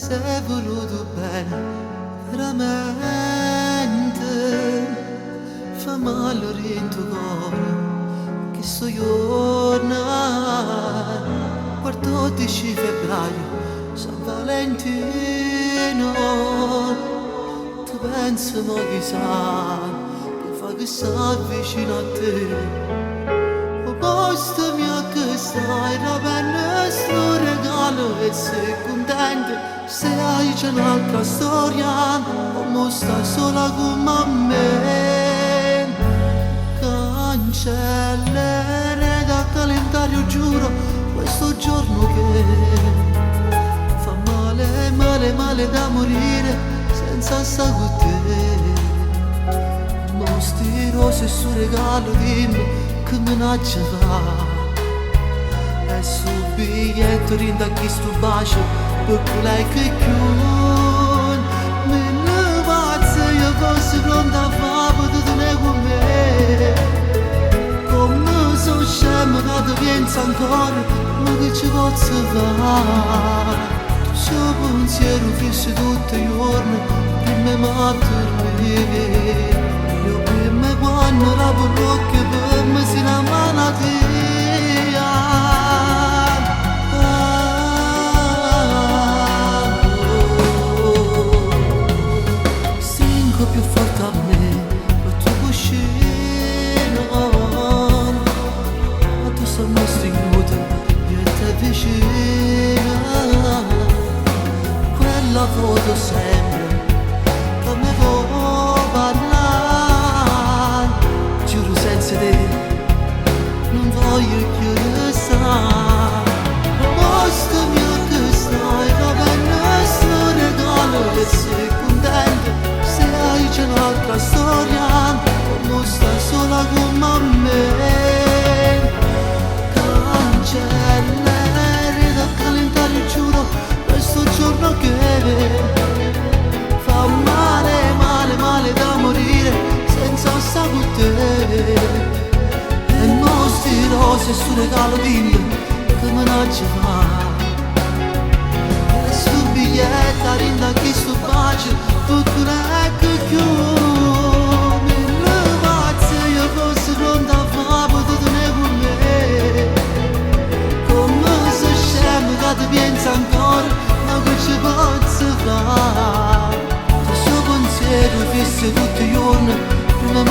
sei voluto bene, veramente. Fa male in tuo cuore, che sto giorno, 14 febbraio, San Valentino. Tu pensi ma chissà, che fa che sta vicino a te. O posto mio che stai, la penna sto regalo e sei contento. Se hai già un'altra storia, o mo stai sola come me. Cancellerei dal calendario, giuro, questo giorno che fa male, male, male da morire senza stare con te. Mostri rose su regalo, dimmi che minaccia va. E sul biglietto rinda chi sto bacio, perché lei che chiude. Me ne pazza, io fossi pronta a fare, potete con me. Come sono scemo che ti penso ancora, ma che ci posso fare? Tu sei pensiero fisso tutti i giorni, prima mi a dormire. Io prima quando la parrocchia per me si la malattia. Stringo più forte a me, la tua cuscino. Ma tu sei mai stringuta, io e te vicina. Quella foto sempre che mi può parlare. Giuro senza te non voglio più restare. Posto mio che stai, la penna sto regalo e sei contento. Se hai già un'altra storia, come stai sola come me. Cancelleri dal calendario, giuro, questo giorno che fa male, male, male da morire senza stare con te. E mostri rose su regalo, dimmi che minaccia fa. E sul biglietto rinda chi sto bacio, perché lei che chiude. Me ne pazza, io fossi pronta a fare, potete con me. Come sei scemo che ti pensi ancora, ma che ci posso fare? Il suo pensiero fisso tutti i giorni, prima mi